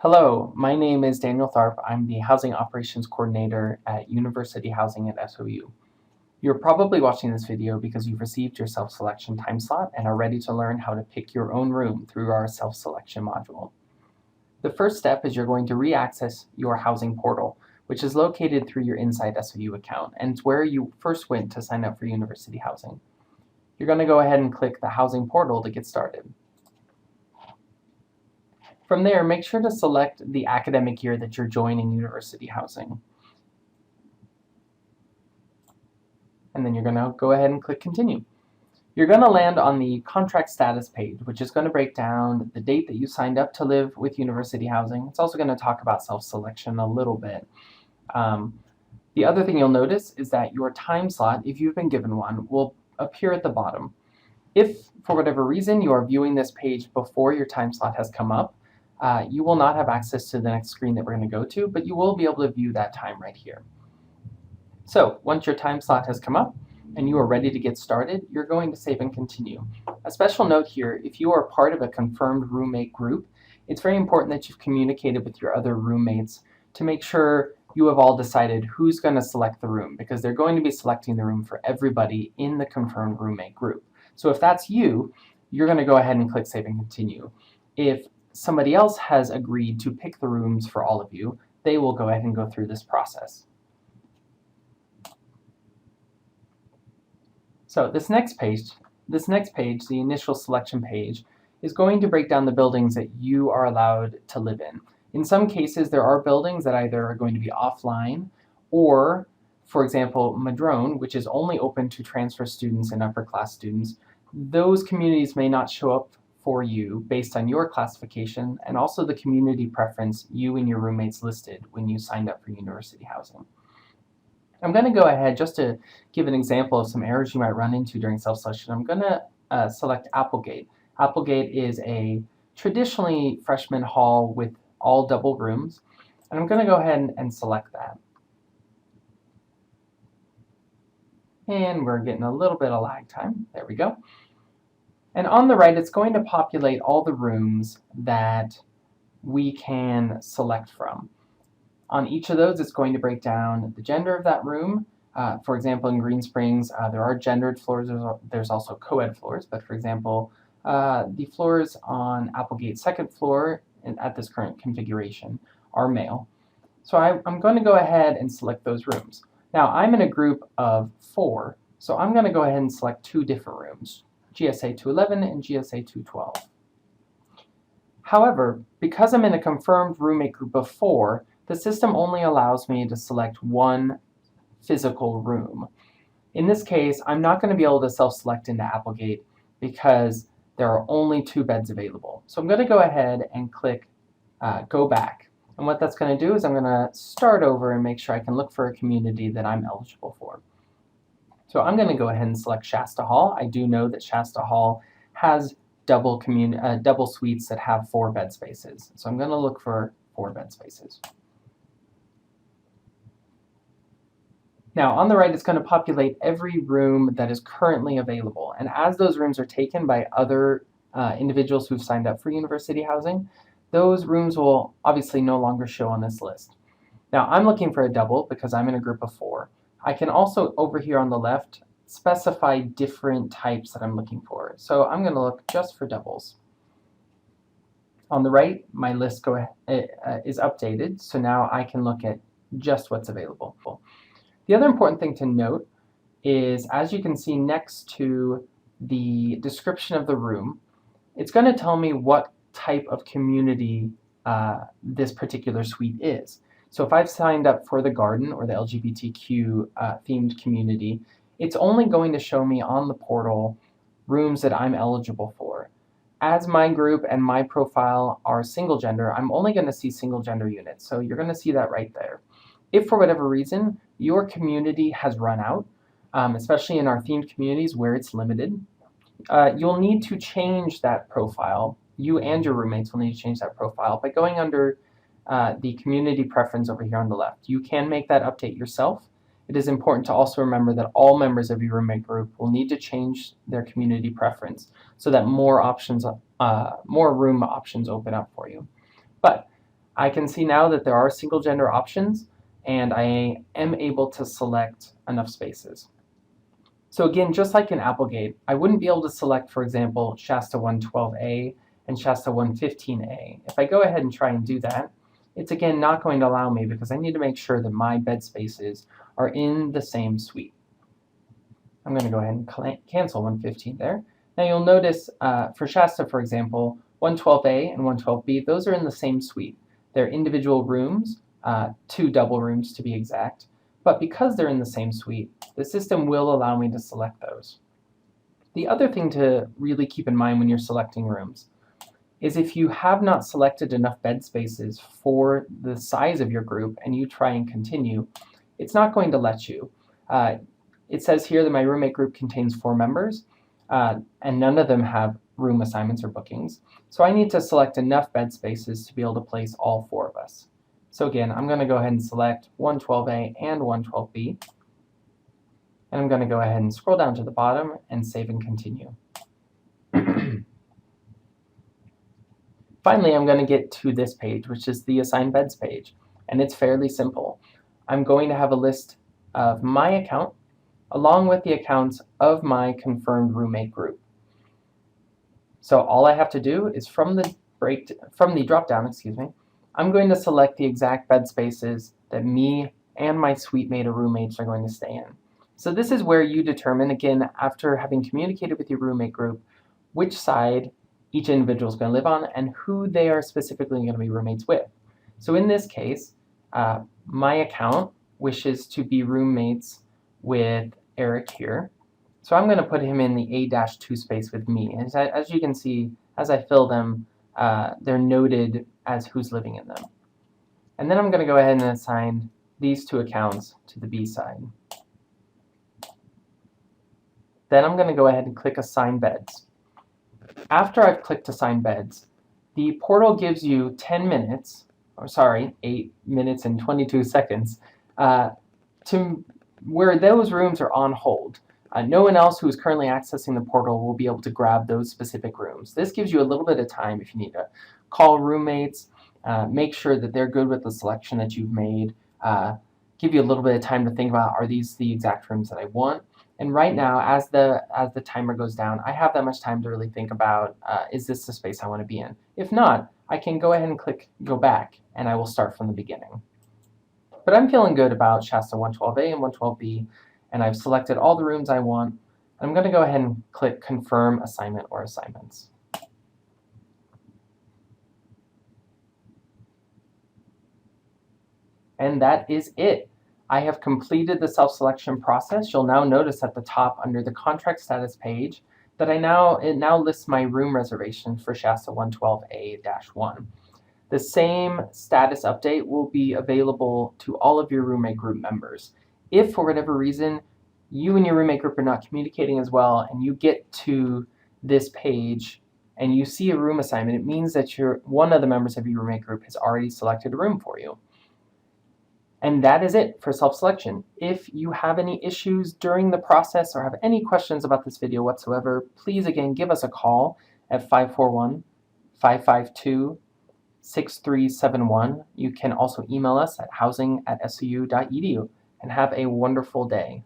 Hello, my name is Daniel Tharp. I'm the Housing Operations Coordinator at University Housing at SOU. You're probably watching this video because you've received your self-selection time slot and are ready to learn how to pick your own room through our self-selection module. The first step is you're going to re-access your housing portal, which is located through your Inside SOU account, and it's where you first went to sign up for University Housing. You're going to go ahead and click the Housing portal to get started. From there, make sure to select the academic year that you're joining University Housing. And then you're going to go ahead and click Continue. You're going to land on the contract status page, which is going to break down the date that you signed up to live with University Housing. It's also going to talk about self-selection a little bit. The other thing you'll notice is that your time slot, if you've been given one, will appear at the bottom. If, for whatever reason, you are viewing this page before your time slot has come up, you will not have access to the next screen that we're going to go to, but you will be able to view that time right here. So once your time slot has come up and you are ready to get started, you're going to save and continue. A special note here, if you are part of a confirmed roommate group, it's very important that you've communicated with your other roommates to make sure you have all decided who's going to select the room, because they're going to be selecting the room for everybody in the confirmed roommate group. So if that's you, you're going to go ahead and click Save and Continue. If somebody else has agreed to pick the rooms for all of you, they will go ahead and go through this process. So this next page, the initial selection page, is going to break down the buildings that you are allowed to live in. In some cases, there are buildings that either are going to be offline or, for example, Madrone, which is only open to transfer students and upper class students. Those communities may not show up for you based on your classification and also the community preference you and your roommates listed when you signed up for University Housing. I'm going to go ahead, just to give an example of some errors you might run into during self-selection. I'm going to select Applegate. Applegate is a traditionally freshman hall with all double rooms, and I'm going to go ahead and select that. And we're getting a little bit of lag time. There we go. And on the right, it's going to populate all the rooms that we can select from. On each of those, it's going to break down the gender of that room. For example, in Green Springs, there are gendered floors. There's also co-ed floors. But for example, the floors on Applegate's second floor at this current configuration are male. So I'm going to go ahead and select those rooms. Now, I'm in a group of 4, so I'm going to go ahead and select 2 different rooms, GSA 211 and GSA 212. However, because I'm in a confirmed roommate group of 4, the system only allows me to select 1 physical room. In this case, I'm not going to be able to self-select into Applegate because there are only 2 beds available. So I'm going to go ahead and click Go Back. And what that's going to do is I'm going to start over and make sure I can look for a community that I'm eligible for. So I'm going to go ahead and select Shasta Hall. I do know that Shasta Hall has double suites that have 4 bed spaces. So I'm going to look for 4 bed spaces. Now, on the right, it's going to populate every room that is currently available. And as those rooms are taken by other individuals who've signed up for University Housing, those rooms will obviously no longer show on this list. Now, I'm looking for a double because I'm in a group of 4. I can also, over here on the left, specify different types that I'm looking for. So I'm going to look just for doubles. On the right, my list is updated, so now I can look at just what's available. The other important thing to note is, as you can see next to the description of the room, it's going to tell me what type of community this particular suite is. So if I've signed up for the garden or the LGBTQ themed community, it's only going to show me on the portal rooms that I'm eligible for. As my group and my profile are single gender, I'm only going to see single gender units. So you're going to see that right there. If for whatever reason your community has run out, especially in our themed communities where it's limited, you'll need to change that profile. You and your roommates will need to change that profile by going under the community preference over here on the left. You can make that update yourself. It is important to also remember that all members of your roommate group will need to change their community preference so that more room options open up for you. But I can see now that there are single gender options, and I am able to select enough spaces. So again, just like in Applegate, I wouldn't be able to select, for example, Shasta 112A and Shasta 115A. If I go ahead and try and do that, it's again not going to allow me because I need to make sure that my bed spaces are in the same suite. I'm going to go ahead and cancel 115 there. Now you'll notice for Shasta, for example, 112A and 112B, those are in the same suite. They're individual rooms, 2 double rooms to be exact, but because they're in the same suite, the system will allow me to select those. The other thing to really keep in mind when you're selecting rooms is if you have not selected enough bed spaces for the size of your group and you try and continue, it's not going to let you. It says here that my roommate group contains 4 members, and none of them have room assignments or bookings. So I need to select enough bed spaces to be able to place all 4 of us. So again, I'm going to go ahead and select 112A and 112B. And I'm going to go ahead and scroll down to the bottom and save and continue. Finally, I'm going to get to this page, which is the Assign Beds page. And it's fairly simple. I'm going to have a list of my account along with the accounts of my confirmed roommate group. So all I have to do is from the drop-down, I'm going to select the exact bed spaces that me and my suite mate or roommates are going to stay in. So this is where you determine, again, after having communicated with your roommate group, which side each individual is going to live on and who they are specifically going to be roommates with. So in this case, my account wishes to be roommates with Eric here. So I'm going to put him in the A-2 space with me. And as you can see, as I fill them, they're noted as who's living in them. And then I'm going to go ahead and assign these 2 accounts to the B side. Then I'm going to go ahead and click Assign Beds. After I've clicked Assign Beds, the portal gives you 8 minutes and 22 seconds, to where those rooms are on hold. No one else who is currently accessing the portal will be able to grab those specific rooms. This gives you a little bit of time if you need to call roommates, make sure that they're good with the selection that you've made, give you a little bit of time to think about, are these the exact rooms that I want? And right now, as the timer goes down, I have that much time to really think about, is this the space I want to be in? If not, I can go ahead and click Go Back, and I will start from the beginning. But I'm feeling good about Shasta 112A and 112B, and I've selected all the rooms I want. I'm going to go ahead and click Confirm Assignment or Assignments. And that is it. I have completed the self-selection process. You'll now notice at the top under the contract status page that it now lists my room reservation for Shasta 112A-1. The same status update will be available to all of your roommate group members. If for whatever reason you and your roommate group are not communicating as well and you get to this page and you see a room assignment, it means that one of the members of your roommate group has already selected a room for you. And that is it for self-selection. If you have any issues during the process or have any questions about this video whatsoever, please again give us a call at 541-552-6371. You can also email us at housing@suu.edu, and have a wonderful day.